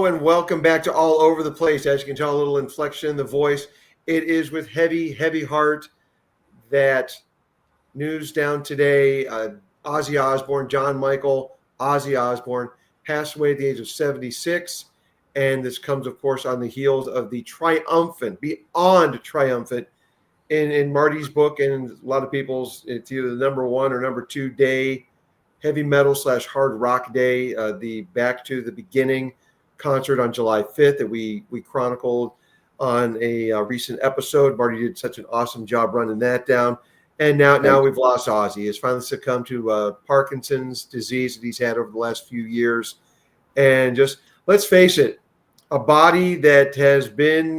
Hello and welcome back to All Over the Place. As you can tell, a little inflection in the voice. It is with heavy, heavy heart that news down today. Ozzy Osbourne, John Michael Ozzy Osbourne, passed away at the age of 76. And this comes, of course, on the heels of the triumphant, beyond triumphant, in Marty's book and a lot of people's, it's either the number 1 or number 2 day, heavy metal / hard rock day, the Back to the Beginning concert on July 5th that we chronicled on a recent episode. Marty did such an awesome job running that down. And now we've lost Ozzy. He's finally succumbed to Parkinson's disease that he's had over the last few years. And just, let's face it, a body that has been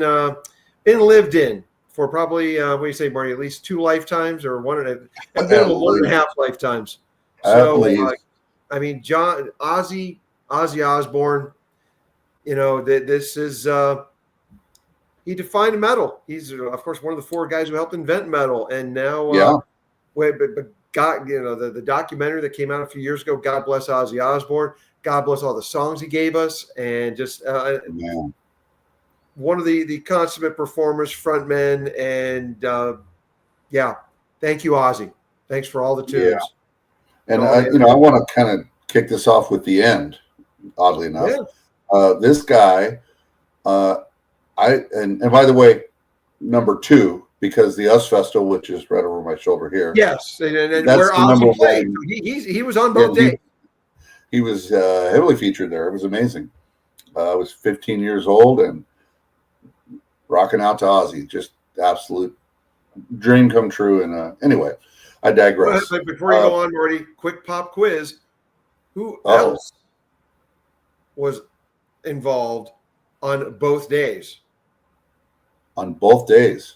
lived in for probably, what do you say, Marty, at least 2 lifetimes or 1.5 lifetimes. So, I mean, Ozzy Osbourne, you know, this is, he defined metal. He's, of course, one of the 4 guys who helped invent metal. And now, but God, you know, the documentary that came out a few years ago, God Bless Ozzy Osbourne, God bless all the songs he gave us. And just one of the consummate performers, frontmen. And thank you, Ozzy. Thanks for all the tunes. Yeah. And, I want to kind of kick this off with the end, oddly enough. Yeah. This guy, and by the way, number 2, because the US Festival, which is right over my shoulder here. Yes, and where Ozzy played. He was on both days. He was heavily featured there. It was amazing. I was 15 years old and rocking out to Ozzy. Just absolute dream come true. And anyway, I digress. But before you go on, Marty, quick pop quiz. Who else was involved on both days? On both days.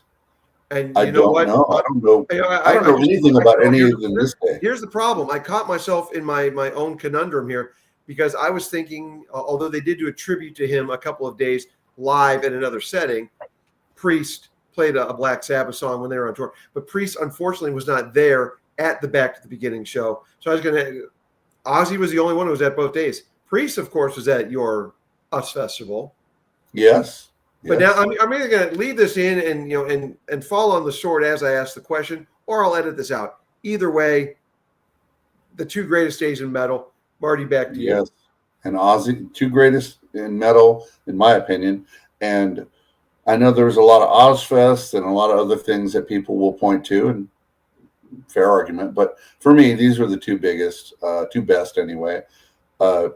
And I don't know. I don't know. I don't know anything about any of them this day. Here's the problem. I caught myself in my own conundrum here because I was thinking, although they did do a tribute to him a couple of days live in another setting, Priest played a Black Sabbath song when they were on tour. But Priest, unfortunately, was not there at the Back to the Beginning show. So I was going to – Ozzy was the only one who was at both days. Priest, of course, was at your US Festival. Yes. But now I'm either going to leave this in and fall on the sword as I ask the question, or I'll edit this out. Either way, the 2 greatest days in metal. Marty, back to you. Yes, and Ozzy, 2 greatest in metal, in my opinion. And I know there's a lot of Ozfest and a lot of other things that people will point to, and fair argument. But for me, these were the 2 biggest, 2 best anyway. A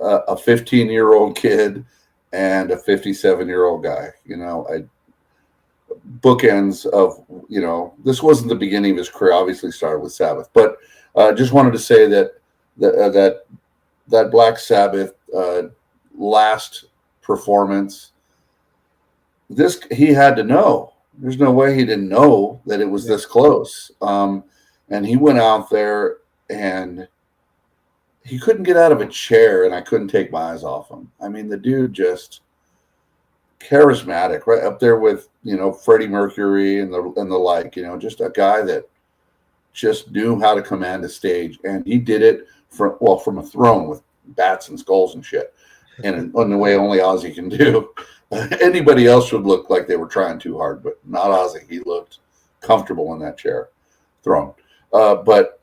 15-year-old kid and a 57-year-old guy. Bookends of, this wasn't the beginning of his career. Obviously started with Sabbath, but just wanted to say that Black Sabbath last performance, he had to know. There's no way he didn't know that it was this close. And he went out there and he couldn't get out of a chair, and I couldn't take my eyes off him. I mean, the dude just charismatic, right up there with, Freddie Mercury and the like, just a guy that just knew how to command a stage. And he did it from a throne with bats and skulls and shit. And in the way only Ozzy can do. Anybody else would look like they were trying too hard, but not Ozzy. He looked comfortable in that chair, throne. But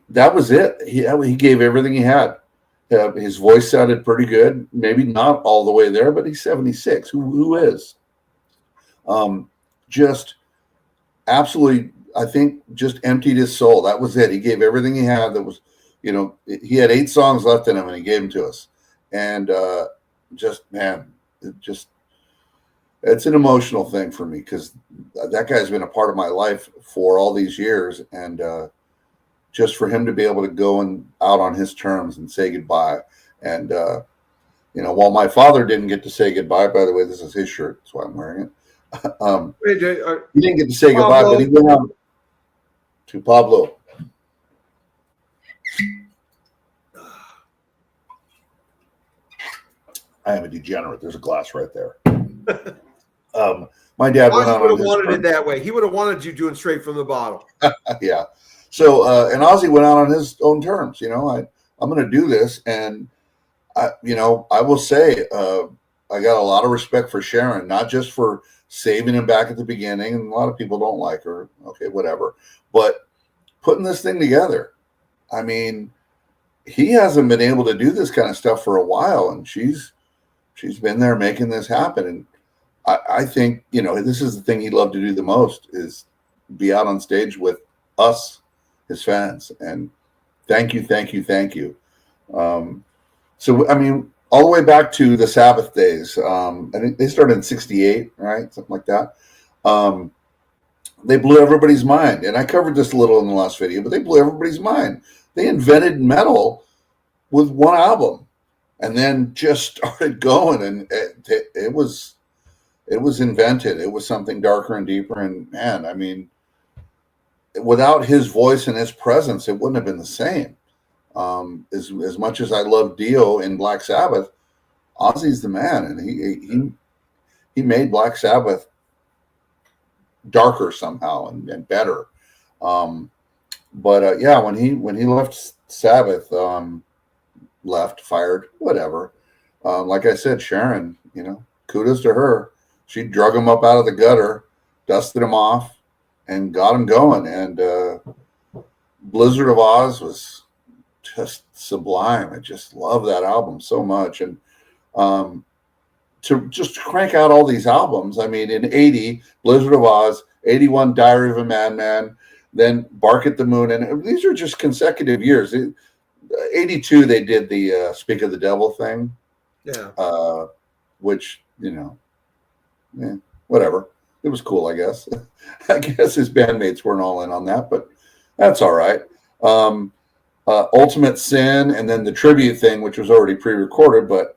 that was it. He gave everything he had. His voice sounded pretty good. Maybe not all the way there, but he's 76. Who is? Just absolutely, I think, just emptied his soul. That was it. He gave everything he had. That was, he had 8 songs left in him, and he gave them to us. And it's an emotional thing for me because that guy's been a part of my life for all these years, and just for him to be able to go out on his terms and say goodbye. And, while my father didn't get to say goodbye, by the way, this is his shirt. That's why I'm wearing it. He didn't get to say goodbye, but he went out to Pablo. I am a degenerate. There's a glass right there. My dad went out on his wanted it that way. He would have wanted you doing straight from the bottle. Yeah. So, and Ozzy went out on his own terms. I'm going to do this. And I will say, I got a lot of respect for Sharon, not just for saving him back at the beginning. And a lot of people don't like her. Okay, whatever. But putting this thing together. I mean, he hasn't been able to do this kind of stuff for a while, and she's been there making this happen. And I think, this is the thing he'd love to do the most, is be out on stage with us, his fans. And thank you, thank you, thank you. So, I mean, all the way back to the Sabbath days, I think they started in 68, right? Something like that. They blew everybody's mind. And I covered this a little in the last video, but they blew everybody's mind. They invented metal with one album and then just started going. And it was invented. It was something darker and deeper. And man, I mean, without his voice and his presence, it wouldn't have been the same. As much as I love Dio in Black Sabbath, Ozzy's the man, and he made Black Sabbath darker somehow and better. But yeah, when he left Sabbath, fired, whatever. Like I said, Sharon, kudos to her. She drug him up out of the gutter, dusted him off, and got him going. And Blizzard of Oz was just sublime. I just love that album so much. And to just crank out all these albums. I mean, in 80, Blizzard of Oz, 81, Diary of a Madman, then Bark at the Moon. And these are just consecutive years. 82, they did the Speak of the Devil thing. Yeah. Which, whatever. It was cool, I guess. I guess his bandmates weren't all in on that, but that's all right. Ultimate Sin, and then the tribute thing, which was already pre-recorded, but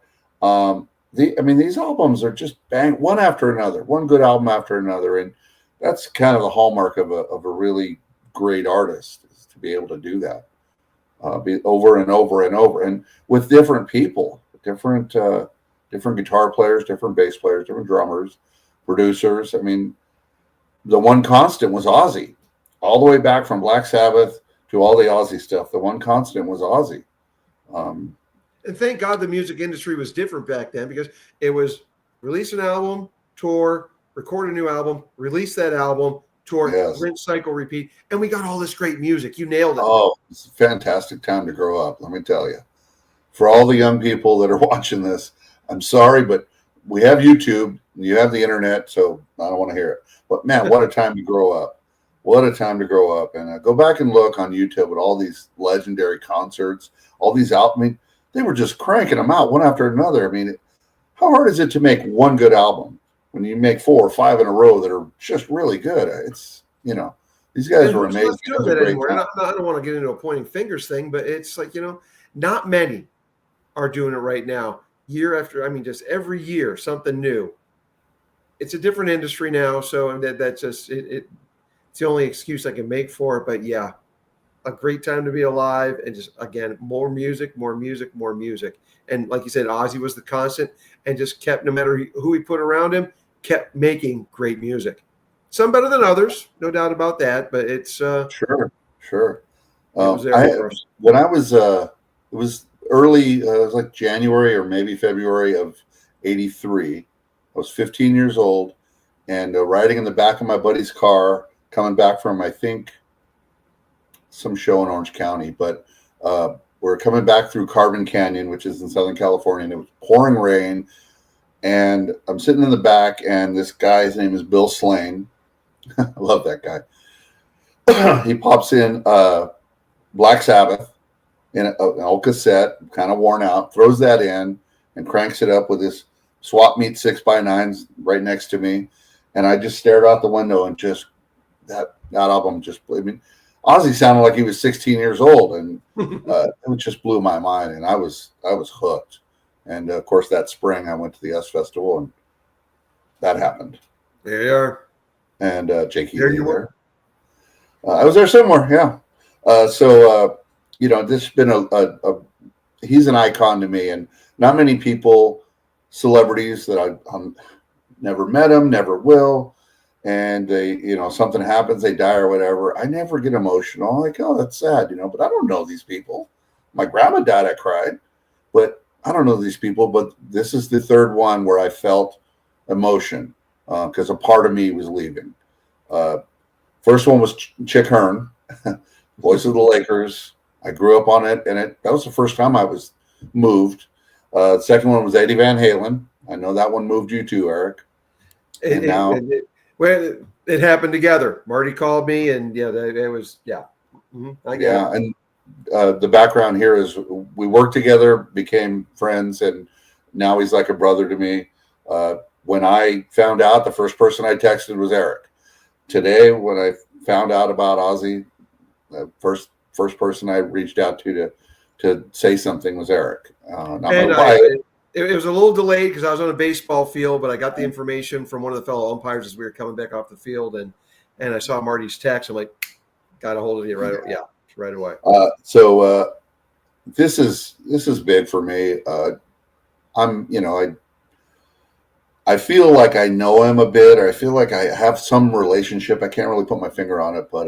these albums are just bang, one after another, one good album after another, and that's kind of the hallmark of a really great artist, is to be able to do that, be over and over and over, and with different people, different guitar players, different bass players, different drummers, producers. I mean, the one constant was Ozzy, all the way back from Black Sabbath to all the Ozzy stuff. The one constant was Ozzy. And thank God the music industry was different back then, because it was release an album, tour, record a new album, release that album, tour, Yes. rinse, cycle, repeat. And we got all this great music. You nailed it. Oh, it's a fantastic time to grow up, let me tell you. For all the young people that are watching this, I'm sorry, but we have YouTube, you have the internet, so I don't want to hear it. But man, what a time to grow up. What a time to grow up. And go back and look on YouTube at all these legendary concerts, all these albums. I mean, they were just cranking them out one after another. I mean, how hard is it to make one good album when you make 4 or 5 in a row that are just really good? It's, these guys were amazing. Doing that anymore. I don't want to get into a pointing fingers thing, but it's like, not many are doing it right now. Year after, just every year, something new. It's a different industry now, so that's just it. It's the only excuse I can make for it. But yeah, a great time to be alive, and just, again, more music, more music, more music. And like you said, Ozzy was the constant, and just kept, no matter who he put around him, kept making great music. Some better than others, no doubt about that. But it's sure. When I was it was early, it was like January or maybe February of '83. I was 15 years old, and riding in the back of my buddy's car, coming back from, I think, some show in Orange County, but we're coming back through Carbon Canyon, which is in Southern California, and it was pouring rain, and I'm sitting in the back, and this guy's name is Bill Slane. I love that guy. He pops in Black Sabbath in an old cassette, kind of worn out, throws that in and cranks it up with this swap meet 6x9s right next to me, and I just stared out the window, and just that album just, Ozzy sounded like he was 16 years old, and it just blew my mind, and I was hooked. And of course, that spring I went to the S Festival, and that happened. There you are. And Jakey there you were. I was there somewhere, yeah. This has been he's an icon to me, and not many people, celebrities that I'm never met him, never will. And they, something happens, they die or whatever. I never get emotional. I'm like, oh, that's sad, but I don't know these people. My grandma died, I cried. But I don't know these people, but this is the third one where I felt emotion because a part of me was leaving. Uh, First one was Chick Hearn, Voice of the Lakers. I grew up on it, and that was the first time I was moved. The second one was Eddie Van Halen. I know that one moved you too, Eric. And now, well, it happened together. Marty called me, and it was I get it. and the background here is we worked together, became friends, and now he's like a brother to me. When I found out, the first person I texted was Eric. Today, when I found out about Ozzy, the first person I reached out to say something was Eric. It was a little delayed because I was on a baseball field, but I got the information from one of the fellow umpires as we were coming back off the field, and I saw Marty's text. I'm like, got a hold of you right away. So this is big for me. I feel like I know him a bit, or I feel like I have some relationship. I can't really put my finger on it, but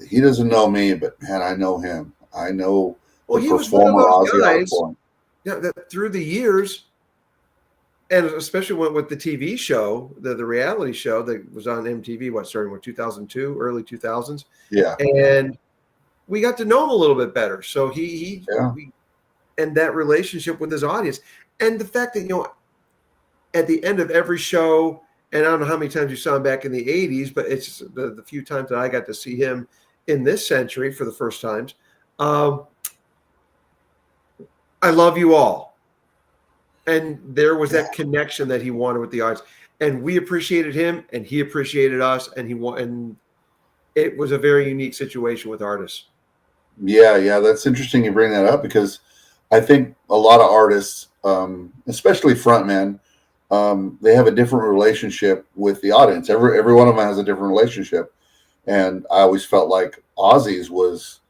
he doesn't know me, but man, I know him. I know the performer Ozzy Osbourne. That through the years, and especially with the TV show, the reality show that was on MTV, starting with 2002, early 2000s. Yeah, and we got to know him a little bit better. So and that relationship with his audience, and the fact that at the end of every show, and I don't know how many times you saw him back in the 80s, but it's the few times that I got to see him in this century for the first times. I love you all. And there was that connection that he wanted with the audience. And we appreciated him, and he appreciated us, and it was a very unique situation with artists. Yeah, that's interesting you bring that up, because I think a lot of artists, especially frontmen, they have a different relationship with the audience. Every one of them has a different relationship. And I always felt like Ozzy's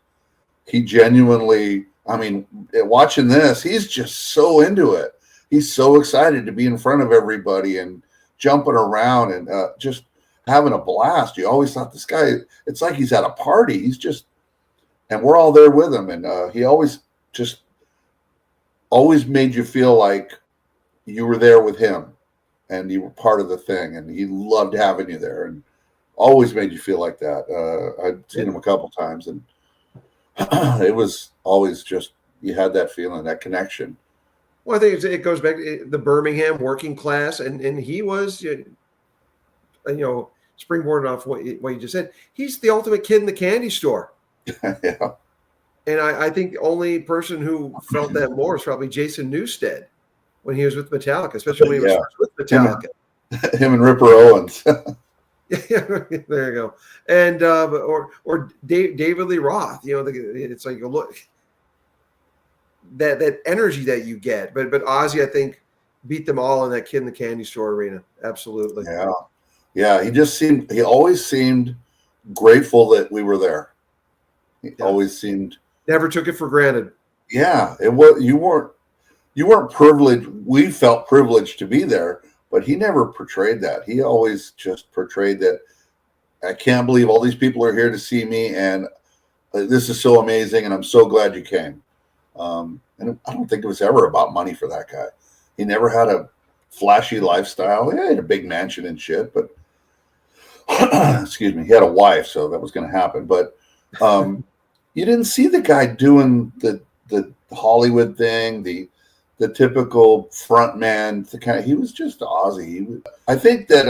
he genuinely, watching this, he's just so into it. He's so excited to be in front of everybody and jumping around and just having a blast. You always thought this guy, it's like he's at a party. And we're all there with him. And he always made you feel like you were there with him and you were part of the thing. And he loved having you there and always made you feel like that. I've seen him a couple times, and it was always just, you had that feeling, that connection. Well, I think it goes back to the Birmingham working class, and he was, springboarding off what you just said. He's the ultimate kid in the candy store. Yeah. And I think the only person who felt that more is probably Jason Newsted when he was with Metallica, especially when he was first with Metallica. Him and Ripper Owens. Yeah, there you go. And or David Lee Roth. It's like, look, that energy that you get. But Ozzy, I think, beat them all in that Kid in the Candy Store arena. Absolutely. Yeah. He always seemed grateful that we were there. He always seemed, never took it for granted. Yeah, it was. You weren't privileged. We felt privileged to be there, but he never portrayed that. He always just portrayed that, I can't believe all these people are here to see me, and this is so amazing, and I'm so glad you came. And I don't think it was ever about money for that guy. He never had a flashy lifestyle. He had a big mansion and shit, but excuse me, he had a wife, so that was going to happen. But you didn't see the guy doing the Hollywood thing, the typical front man. He was just Ozzy. I think that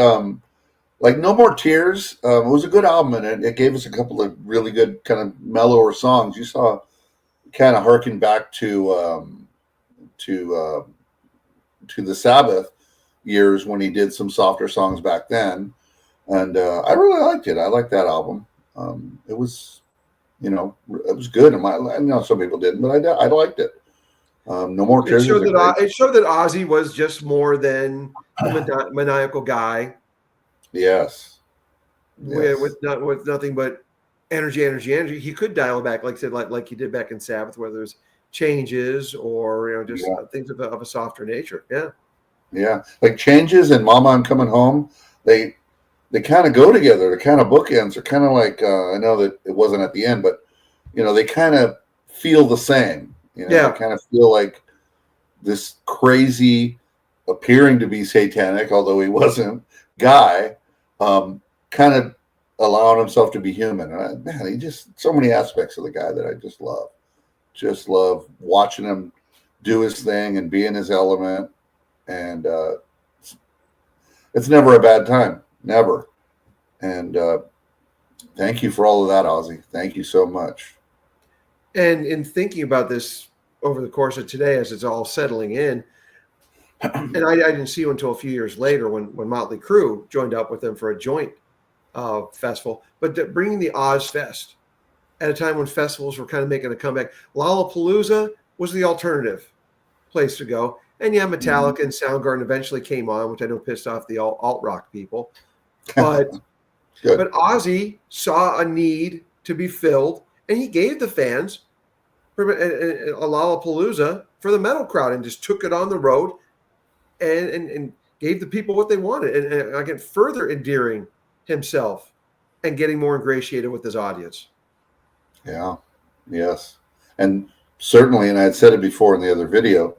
like No More Tears, it was a good album, and it gave us a couple of really good kind of mellower songs. You saw kind of harken back to the Sabbath years when he did some softer songs back then, and I really liked it. I liked that album. It was, it was good. I know some people didn't, but I liked it. No More Tears. It showed that Ozzy was just more than a maniacal guy. Yes. With nothing but energy. He could dial back, like I said, like he did back in Sabbath, where there's changes or just things of a softer nature. Yeah, like Changes and Mama, I'm Coming Home. They kind of go together. They're kind of bookends. They're kind of like I know that it wasn't at the end, but they kind of feel the same. They kind of feel like this crazy, appearing to be satanic, although he wasn't, guy, kind of allowing himself to be human. And man, he just, so many aspects of the guy that I just love. Just love watching him do his thing and be in his element. And it's never a bad time. Never. And thank you for all of that, Ozzy. Thank you so much. And in thinking about this over the course of today, as it's all settling in, and I didn't see you until a few years later when Motley Crue joined up with them for a joint festival, but bringing the Oz Fest at a time when festivals were kind of making a comeback. Lollapalooza was the alternative place to go. And yeah, Metallica and Soundgarden eventually came on, which I know pissed off the alt rock people. But but Ozzy saw a need to be filled, and he gave the fans a Lollapalooza for the metal crowd and just took it on the road and gave the people what they wanted. And again, further endearing himself and getting more ingratiated with his audience. Yeah. Yes. And certainly, and I had said it before in the other video,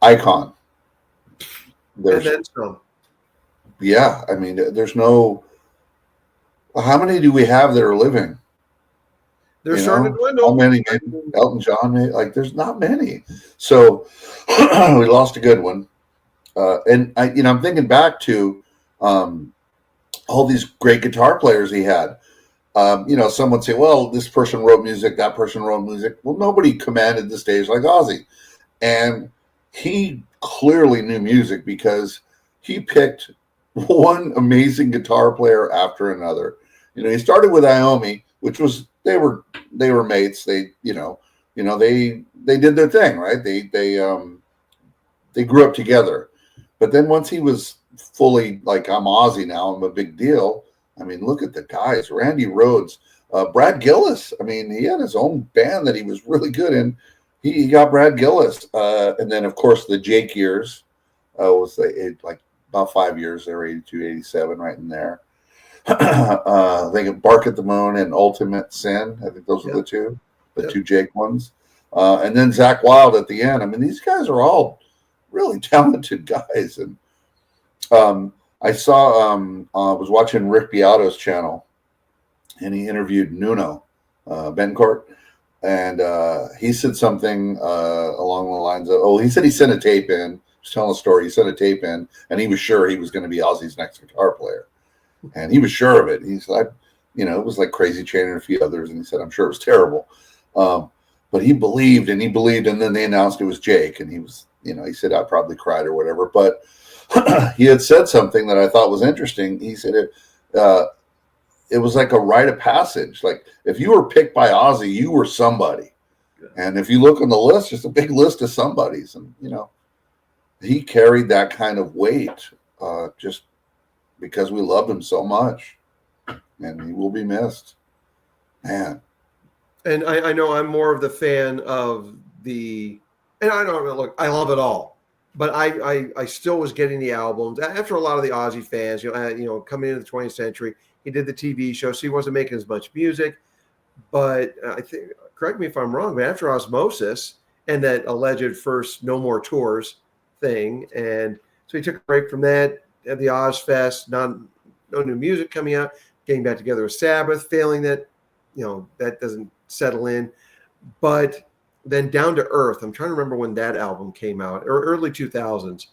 icon. There's, and then some. Yeah. I mean, there's no, how many do we have that are living? They're starting to dwindle. How many? Elton John, like there's not many. So we lost a good one. And I'm thinking back to all these great guitar players he had. Some would say, well, this person wrote music, that person wrote music. Well, nobody commanded the stage like Ozzy. And he clearly knew music because he picked one amazing guitar player after another. He started with Iommi, which was, they were mates. They did their thing, right? They grew up together. But then once he was fully like, I'm Ozzy now, I'm a big deal. I mean, look at the guys, Randy Rhoads, Brad Gillis. I mean, he had his own band that he was really good in. He got Brad Gillis. And then, of course, the Jake years was like about 5 years. They were 82, 87, right in there. I think Bark at the Moon and Ultimate Sin. I think those were the two Jake ones. And then Zakk Wylde at the end. I mean, these guys are all really talented guys. And I saw, I was watching Rick Beato's channel, and he interviewed Nuno Bencourt, and he said something along the lines of, he said he sent a tape in. Just telling a story. He sent a tape in, and he was sure he was going to be Ozzy's next guitar player, and he was sure of it. He said, it was like Crazy Train and a few others, and he said, I'm sure it was terrible, but he believed, and then they announced it was Jake, and he was, he said, I probably cried or whatever, but he had said something that I thought was interesting. He said it was like a rite of passage. Like if you were picked by Ozzy, you were somebody. And if you look on the list, just a big list of somebodies. And, he carried that kind of weight just because we loved him so much. And he will be missed. Man. And I know I'm more of the fan of and I don't know, look, I love it all. But I still was getting the albums after a lot of the Ozzy fans, coming into the 20th century. He did the TV show, so he wasn't making as much music. But I think, correct me if I'm wrong, but after Osmosis and that alleged first No More Tours thing, and so he took a break from that at the Oz Fest, no new music coming out, getting back together with Sabbath, failing that, that doesn't settle in. But then Down to Earth, I'm trying to remember when that album came out, or early 2000s.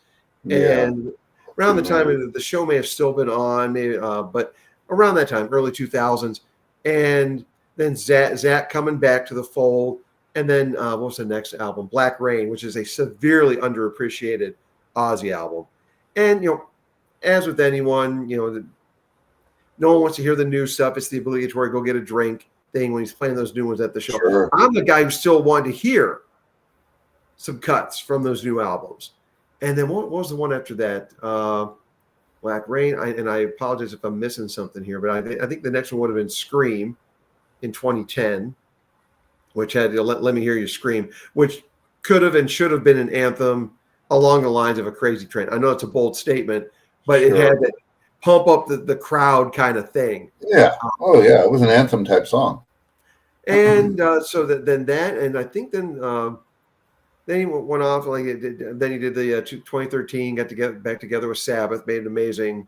Yeah. And around the time, the show may have still been on, maybe, but around that time, early 2000s. And then Zach coming back to the fold. And then what was the next album? Black Rain, which is a severely underappreciated Ozzy album. And, as with anyone, no one wants to hear the new stuff. It's the obligatory go get a drink thing when he's playing those new ones at the show. Sure. I'm the guy who still wanted to hear some cuts from those new albums. And then what was the one after that? Black Rain. And I apologize if I'm missing something here, but I think the next one would have been Scream in 2010, which had Let Me Hear You Scream, which could have and should have been an anthem along the lines of A Crazy Train. I know it's a bold statement, but it had that pump up the crowd kind of thing. Yeah. It was an anthem type song. And so then that, and I think then Then he went off like it did. Then he did the 2013. Got to get back together with Sabbath. Made an amazing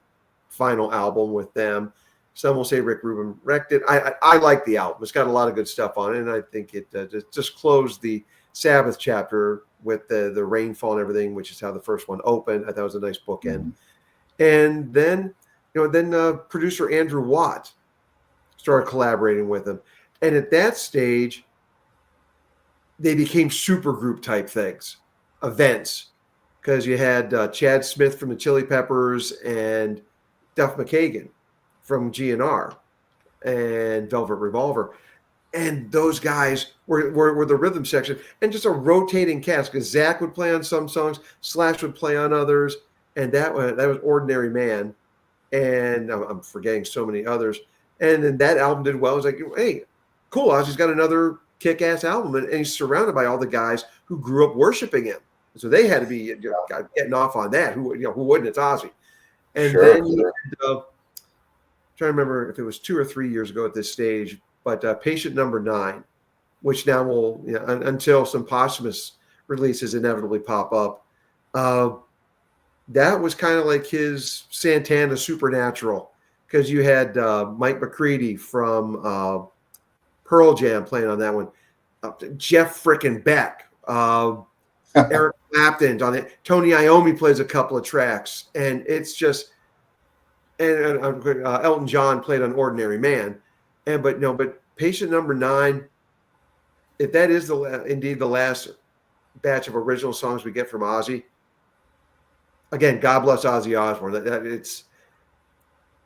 final album with them. Some will say Rick Rubin wrecked it. I like the album. It's got a lot of good stuff on it, and I think it just closed the Sabbath chapter with the rainfall and everything, which is how the first one opened. I thought it was a nice bookend. And then, producer Andrew Watt started collaborating with him, and at that stage, they became supergroup type things, events, because you had Chad Smith from the Chili Peppers and Duff McKagan from GNR and Velvet Revolver. And those guys were the rhythm section, and just a rotating cast because Zach would play on some songs, Slash would play on others, and that was Ordinary Man, and I'm forgetting so many others. And then that album did well. I was like, hey, cool, Ozzy's got another kick-ass album, and he's surrounded by all the guys who grew up worshiping him, so they had to be getting off on that. Who wouldn't? It's Ozzy. And then trying to remember if it was 2 or 3 years ago at this stage. But Patient Number 9, which now will, until some posthumous releases inevitably pop up, that was kind of like his Santana Supernatural, because you had Mike McCready from Pearl Jam playing on that one, Jeff frickin' Beck, Eric Clapton's on it, Tony Iommi plays a couple of tracks, and it's just, and Elton John played on Ordinary Man. But Patient Number 9, if that is indeed the last batch of original songs we get from Ozzy, again, God bless Ozzy Osbourne.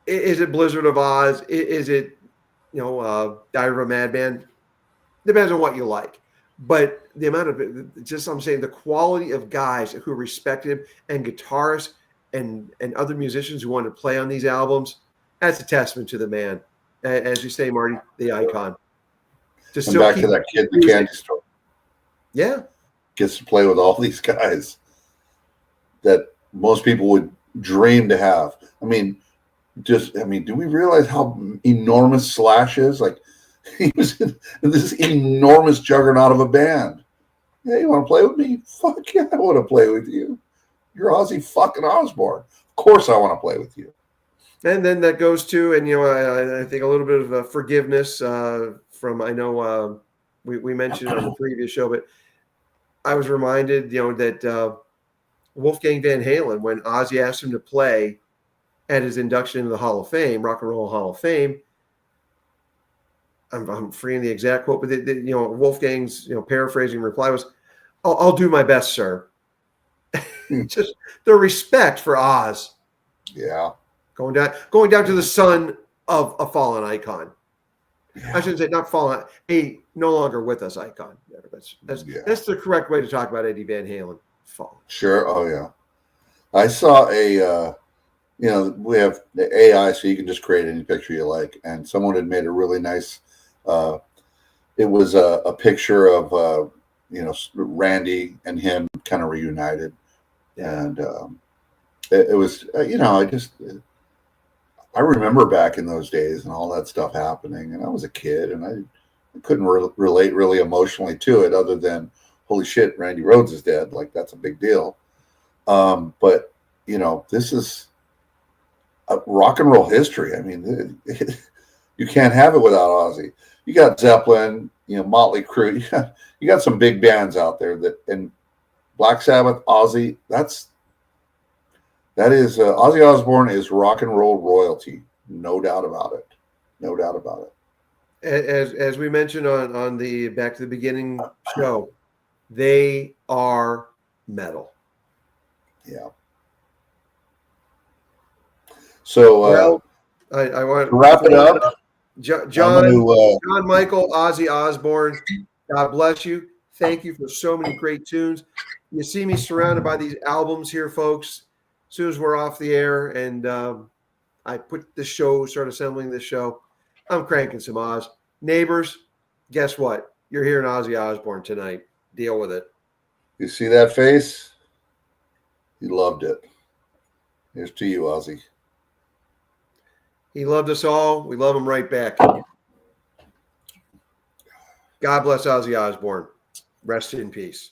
Is it Blizzard of Oz? Is it Diary of a Madman? Depends on what you like. But the amount of I'm saying the quality of guys who respected him, and guitarists and other musicians who wanted to play on these albums, that's a testament to the man. As you say, Marty, the icon. And back to that kid in the candy store. Yeah. Gets to play with all these guys that most people would dream to have. I mean, do we realize how enormous Slash is? Like, he was in this enormous juggernaut of a band. Yeah, you want to play with me? Fuck yeah, I want to play with you. You're Ozzy fucking Osbourne. Of course I want to play with you. And then that goes to, and I think a little bit of forgiveness from, I know we mentioned on the previous show, but I was reminded, that Wolfgang Van Halen, when Ozzy asked him to play at his induction into the Hall of Fame, Rock and Roll Hall of Fame, I'm forgetting the exact quote, but Wolfgang's paraphrasing reply was, "I'll do my best, sir." Just the respect for Oz. Yeah. Going down to the son of a fallen icon. Yeah. I shouldn't say not fallen, a no longer with us icon. That's the correct way to talk about Eddie Van Halen. Fallen. Sure. Oh yeah. I saw we have the AI, so you can just create any picture you like, and someone had made a really nice. It was a picture of Randy and him kind of reunited, and it was I remember back in those days and all that stuff happening, and I was a kid, and I couldn't relate really emotionally to it, other than, holy shit, Randy Rhoads is dead. Like, that's a big deal. But this is rock and roll history. I mean, you can't have it without Ozzy. You got Zeppelin, Motley Crue. You got some big bands out there and Black Sabbath, Ozzy. That is Ozzy Osbourne is rock and roll royalty, no doubt about it. No doubt about it. As we mentioned on the Back to the Beginning show, they are metal. Yeah. So I want to wrap it up. John Michael, Ozzy Osbourne, God bless you. Thank you for so many great tunes. You see me surrounded by these albums here, folks. As soon as we're off the air and I start assembling this show, I'm cranking some Oz. Neighbors, guess what? You're hearing Ozzy Osbourne tonight. Deal with it. You see that face? He loved it. Here's to you, Ozzy. He loved us all. We love him right back. God bless Ozzy Osbourne. Rest in peace.